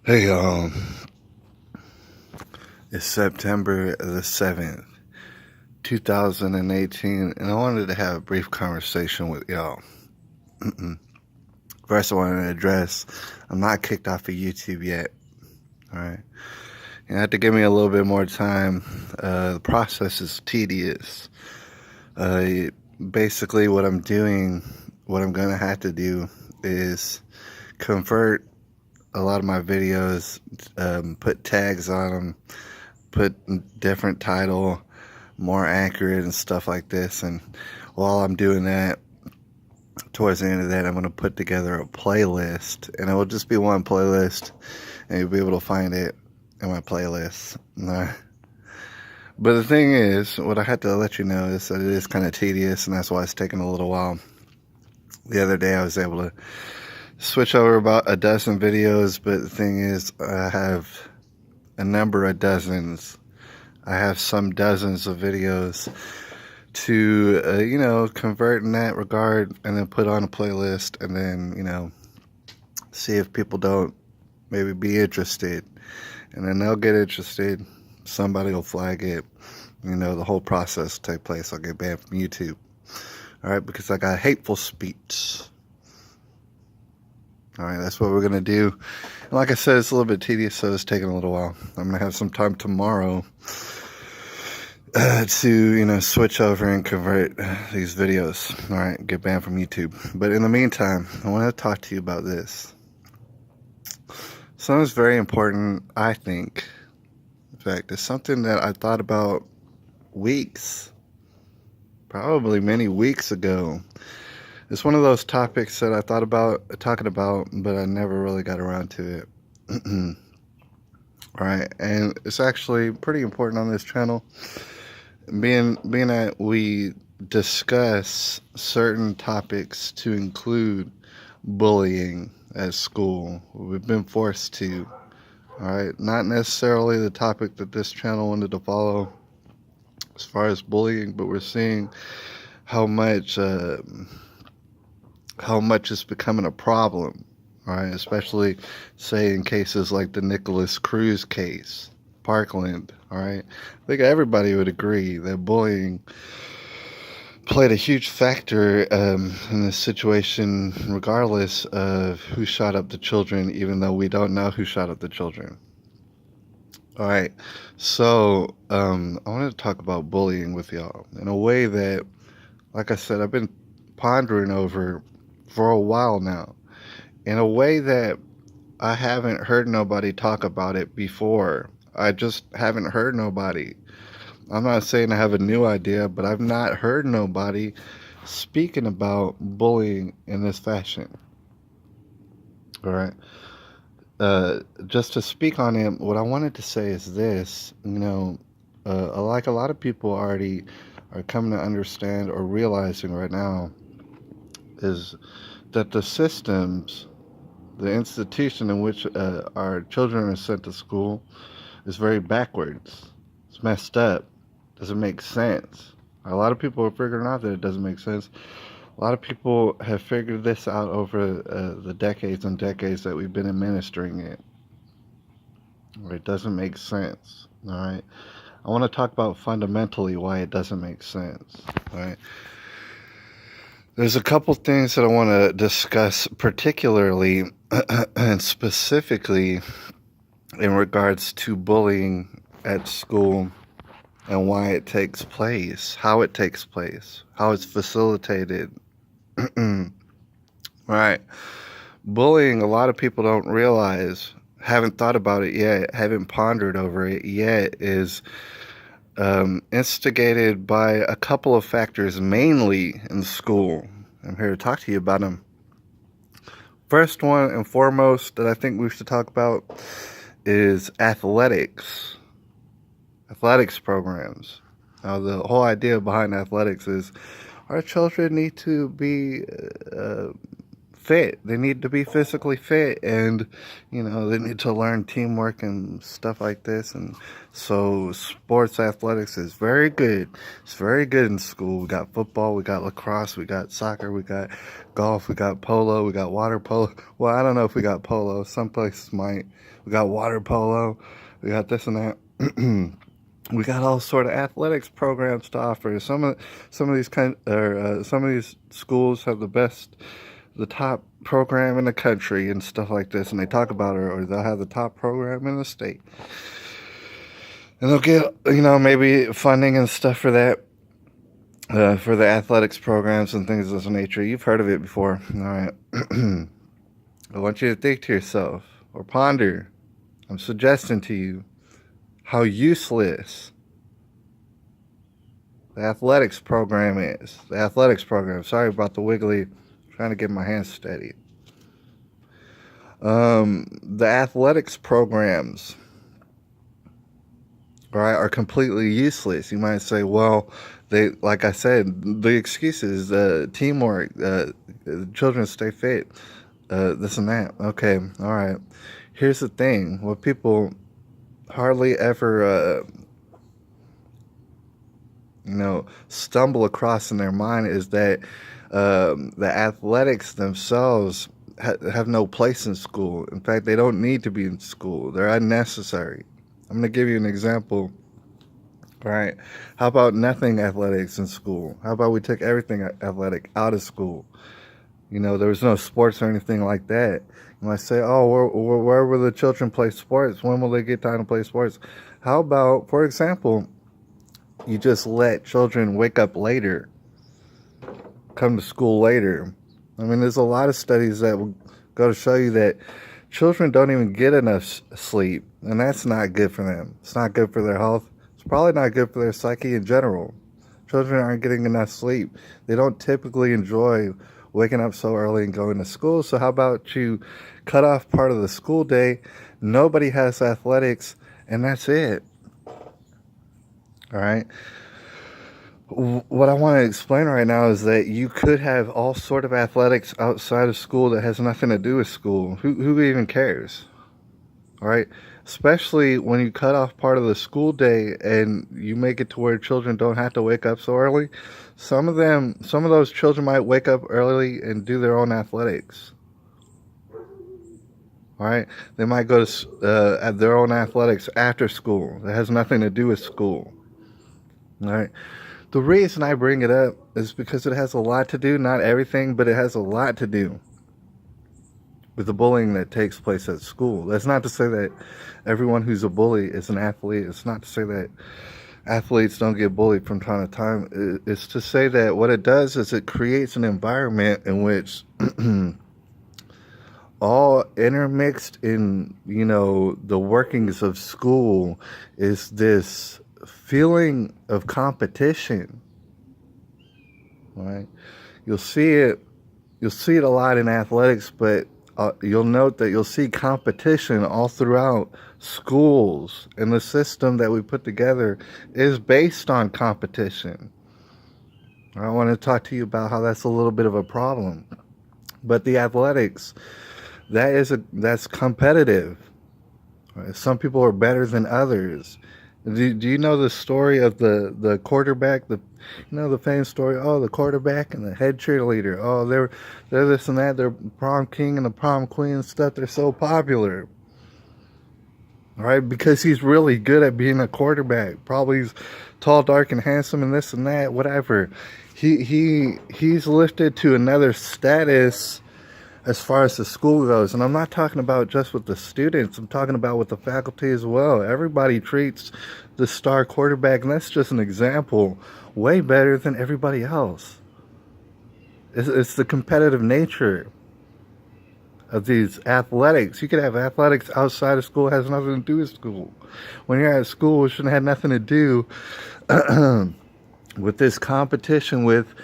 Hey, it's September the 7th, 2018, and I wanted to have a brief conversation with y'all. First, I wanted to address I'm not kicked off of YouTube yet. All right. You have to give me a little bit more time. The process is tedious. Basically, what I'm doing, what I'm going to have to do is convert a lot of my videos, put tags on them, put different title, more accurate and stuff like this. And while I'm doing that, towards the end of that, I'm going to put together a playlist, and it will just be one playlist, and you'll be able to find it in my playlist. But the thing is, what I had to let you know is that it is kind of tedious, and that's why it's taking a little while. The other day I was able to switch over about a dozen videos, but the thing is, I have a number of dozens. I have some dozens of videos to, convert in that regard, and then put on a playlist, and then, see if people don't maybe be interested. And then they'll get interested. Somebody will flag it. The whole process will take place. I'll get banned from YouTube. All right, because I got hateful speech. All right, that's what we're going to do. And like I said, it's a little bit tedious, so it's taking a little while. I'm going to have some time tomorrow to, switch over and convert these videos. All right, get banned from YouTube. But in the meantime, I want to talk to you about this. Something's very important, I think. In fact, it's something that I thought about probably many weeks ago. It's one of those topics that I thought about talking about, but I never really got around to it. All right, and it's actually pretty important on this channel, being that we discuss certain topics to include bullying at school. We've been forced to. All right, not necessarily the topic that this channel wanted to follow as far as bullying, but we're seeing how much it's becoming a problem. All right, especially say in cases like the Nicholas Cruz case, Parkland. All right, I think everybody would agree that bullying played a huge factor in this situation, regardless of who shot up the children, even though we don't know who shot up the children. All right, so I wanted to talk about bullying with y'all in a way that, like I said, I've been pondering over for a while now, in a way that I haven't heard nobody talk about it before. I just haven't heard nobody. I'm not saying I have a new idea, but I've not heard nobody speaking about bullying in this fashion. All right. Just to speak on it, what I wanted to say is this, like a lot of people already are coming to understand or realizing right now, is that the systems, the institution in which our children are sent to school is very backwards. It's messed up. Doesn't make sense. A lot of people are figuring out that it doesn't make sense. A lot of people have figured this out over the decades and decades that we've been administering it. It doesn't make sense. All right. I want to talk about fundamentally why it doesn't make sense. All right. There's a couple things that I want to discuss, particularly and specifically in regards to bullying at school and why it takes place, how it takes place, how it's facilitated. Right. Bullying, a lot of people don't realize, haven't thought about it yet, haven't pondered over it yet, is instigated by a couple of factors, mainly in school. I'm here to talk to you about them. First one and foremost that I think we should talk about is athletics programs. Now, the whole idea behind athletics is our children need to be fit. They need to be physically fit, and they need to learn teamwork and stuff like this. And so sports athletics is very good. It's very good in school. We got football, we got lacrosse, we got soccer, we got golf, we got polo, we got water polo. Well, I don't know if we got polo. Some places might. We got water polo, we got this and that. We got all sort of athletics programs to offer. Some of these schools have the top program in the country and stuff like this, and they talk about it, or they'll have the top program in the state, and they'll get maybe funding and stuff for that, for the athletics programs and things of this nature. You've heard of it before, all right? I want you to think to yourself or ponder. I'm suggesting to you how useless the athletics program is. The athletics program. Sorry about the wiggly. I'm trying to get my hands steady. The athletics programs, right, are completely useless. You might say, well, like I said, the excuses, teamwork, children stay fit, this and that. Okay, all right. Here's the thing. What people hardly ever stumble across in their mind is that the athletics themselves have no place in school. In fact, they don't need to be in school. They're unnecessary. I'm going to give you an example. All right, how about nothing athletics in school? How about we took everything athletic out of school? There was no sports or anything like that. You might say, oh, where will the children play sports? When will they get time to play sports? How about, for example, you just let children wake up later, come to school later? I mean, there's a lot of studies that will go to show you that children don't even get enough sleep, and that's not good for them. It's not good for their health. It's probably not good for their psyche in general. Children aren't getting enough sleep. They don't typically enjoy waking up so early and going to school. So how about you cut off part of the school day? Nobody has athletics, and that's it. All right. What I want to explain right now is that you could have all sort of athletics outside of school that has nothing to do with school. Who even cares? All right. Especially when you cut off part of the school day and you make it to where children don't have to wake up so early. Some of those children might wake up early and do their own athletics. All right. They might go to at their own athletics after school. That has nothing to do with school. All right. The reason I bring it up is because it has a lot to do, not everything, but it has a lot to do with the bullying that takes place at school. That's not to say that everyone who's a bully is an athlete. It's not to say that athletes don't get bullied from time to time. It's to say that what it does is it creates an environment in which all intermixed in, the workings of school is this feeling of competition, right? You'll see it a lot in athletics, but you'll note that you'll see competition all throughout schools, and the system that we put together is based on competition. I want to talk to you about how that's a little bit of a problem. But the athletics, that's competitive. Right? Some people are better than others. Do you know the story of the quarterback? The famous story. Oh, the quarterback and the head cheerleader. Oh, they're this and that. They're prom king and the prom queen and stuff. They're so popular, right? Because he's really good at being a quarterback. Probably he's tall, dark, and handsome, and this and that. Whatever. He's lifted to another status as far as the school goes. And I'm not talking about just with the students. I'm talking about with the faculty as well. Everybody treats the star quarterback, and that's just an example, way better than everybody else. It's the competitive nature of these athletics. You could have athletics outside of school. It has nothing to do with school. When you're at school, it shouldn't have nothing to do with this competition with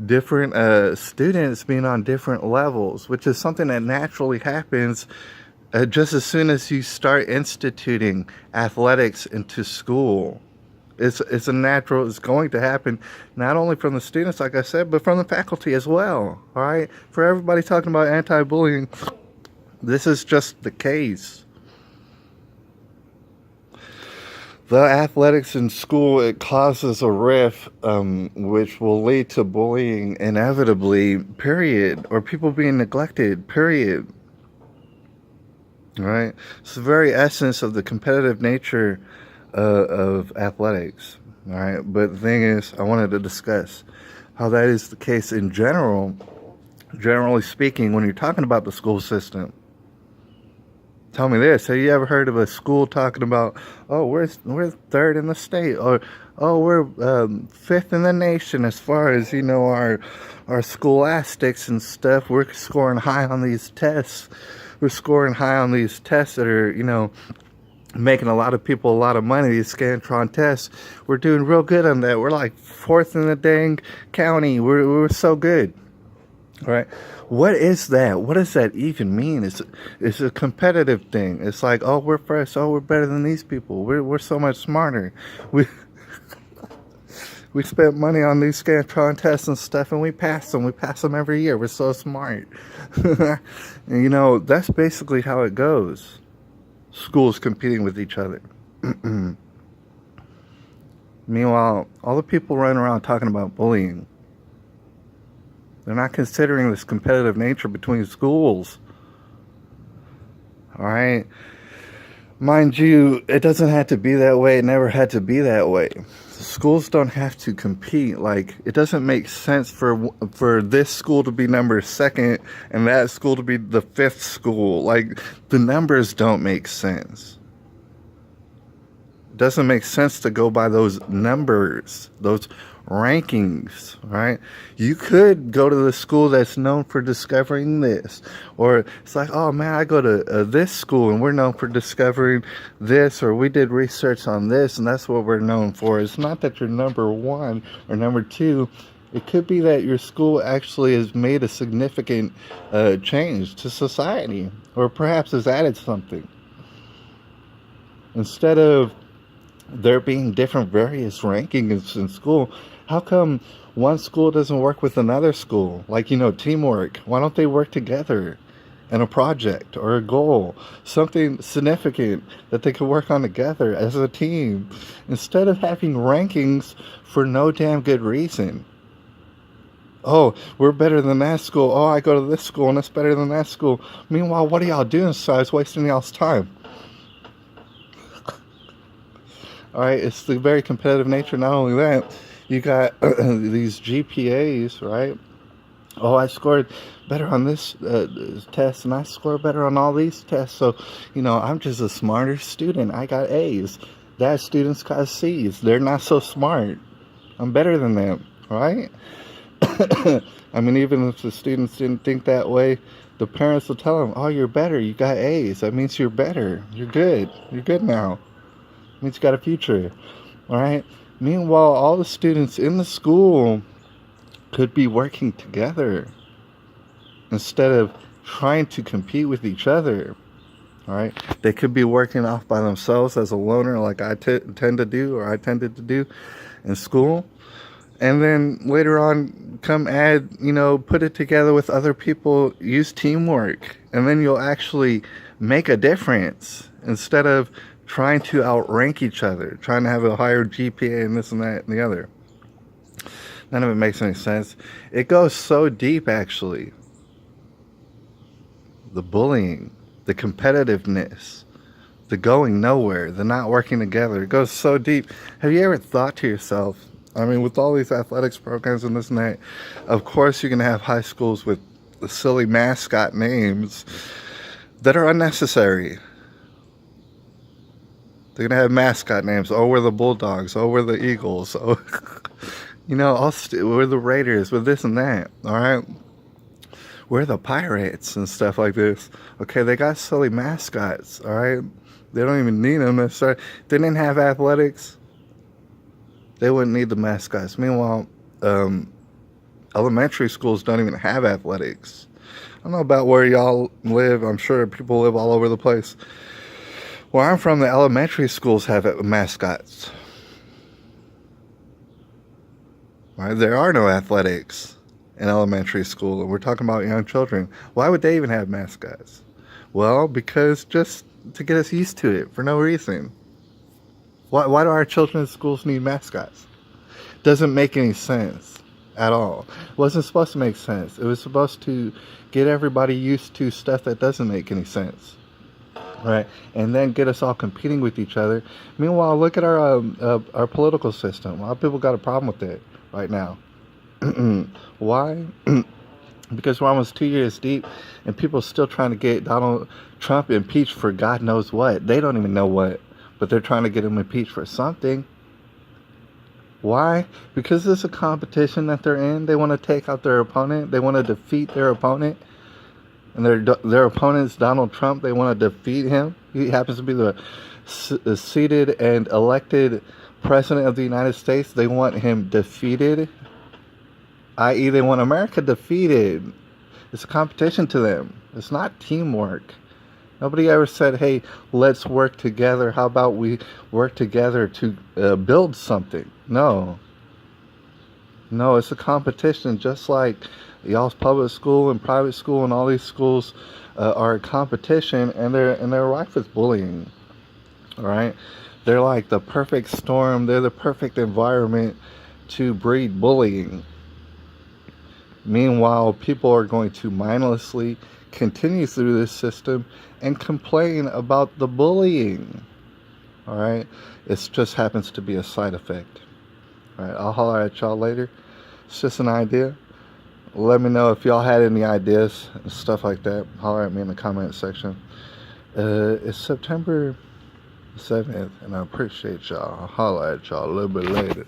different students being on different levels, which is something that naturally happens just as soon as you start instituting athletics into school. It's a natural. It's going to happen, not only from the students, like I said, but from the faculty as well. All right, for everybody talking about anti-bullying, this is just the case. The athletics in school, it causes a rift, which will lead to bullying inevitably, period, or people being neglected, period. Right? It's the very essence of the competitive nature of athletics. All right, but the thing is, I wanted to discuss how that is the case in general. Generally speaking, when you're talking about the school system, tell me this: have you ever heard of a school talking about, oh, we're third in the state, or oh, we're fifth in the nation as far as our scholastics and stuff. We're scoring high on these tests. We're scoring high on these tests that are making a lot of people a lot of money. These Scantron tests, we're doing real good on that. We're like fourth in the dang county. We're so good. All right. What is that? What does that even mean? It's a competitive thing. It's like, oh, we're first. Oh, we're better than these people. We're so much smarter. We spent money on these Scantron tests and stuff, and we pass them. We pass them every year. We're so smart. And, that's basically how it goes. Schools competing with each other. Meanwhile, all the people running around talking about bullying, they're not considering this competitive nature between schools. All right? Mind you, it doesn't have to be that way. It never had to be that way. Schools don't have to compete. Like, it doesn't make sense for this school to be number second and that school to be the fifth school. Like, the numbers don't make sense. It doesn't make sense to go by those numbers, those rankings, right? You could go to the school that's known for discovering this, or it's like, oh man, I go to this school and we're known for discovering this, or we did research on this and that's what we're known for. It's not that you're number one or number two. It could be that your school actually has made a significant change to society, or perhaps has added something. Instead of there being different various rankings in school, how come one school doesn't work with another school? Like, teamwork. Why don't they work together in a project or a goal? Something significant that they could work on together as a team, instead of having rankings for no damn good reason. Oh, we're better than that school. Oh, I go to this school and it's better than that school. Meanwhile, what are y'all doing besides wasting y'all's time? All right, it's the very competitive nature. Not only that, you got these GPAs, right? Oh, I scored better on this test, and I scored better on all these tests. So, I'm just a smarter student. I got A's. That student's got C's. They're not so smart. I'm better than them, right? I mean, even if the students didn't think that way, the parents will tell them, oh, you're better. You got A's. That means you're better. You're good. You're good now. It means you got a future. All right? Meanwhile, all the students in the school could be working together instead of trying to compete with each other. All right? They could be working off by themselves as a loner, like I tended to do in school. And then later on, come add, put it together with other people, use teamwork, and then you'll actually make a difference instead of trying to outrank each other, trying to have a higher GPA and this and that and the other. None of it makes any sense. It goes so deep, actually. The bullying, the competitiveness, the going nowhere, the not working together. It goes so deep. Have you ever thought to yourself, I mean, with all these athletics programs and this and that, of course you're going to have high schools with the silly mascot names that are unnecessary. They're going to have mascot names. Oh, we're the Bulldogs. Oh, we're the Eagles. Oh, we're the Raiders. We're this and that. All right? We're the Pirates and stuff like this. Okay, they got silly mascots. All right? They don't even need them. They didn't have athletics. They wouldn't need the mascots. Meanwhile, elementary schools don't even have athletics. I don't know about where y'all live. I'm sure people live all over the place. Where I'm from, the elementary schools have mascots. Right? There are no athletics in elementary school, and we're talking about young children. Why would they even have mascots? Well, because just to get us used to it for no reason. Why do our children's schools need mascots? Doesn't make any sense at all. It wasn't supposed to make sense. It was supposed to get everybody used to stuff that doesn't make any sense. Right, and then get us all competing with each other. Meanwhile, look at our political system. A lot of people got a problem with it right now. Why? Because we're almost 2 years deep, and people are still trying to get Donald Trump impeached for God knows what. They don't even know what, but they're trying to get him impeached for something. Why? Because it's a competition that they're in. They want to take out their opponent. They want to defeat their opponent. And their opponent's Donald Trump. They want to defeat him. He happens to be the seated and elected president of the United States. They want him defeated, i.e. they want America defeated. It's a competition to them. It's not teamwork. Nobody ever said, hey, let's work together. How about we work together to build something? No, it's a competition, just like y'all's public school and private school and all these schools are a competition, and they're rife with bullying. All right, they're like the perfect storm. They're the perfect environment to breed bullying. Meanwhile, people are going to mindlessly continue through this system and complain about the bullying. All right, it just happens to be a side effect. All right, I'll holler at y'all later. It's just an idea. Let me know if y'all had any ideas and stuff like that. Holler at me in the comment section. It's September 7th, and I appreciate y'all. I'll holler at y'all a little bit later.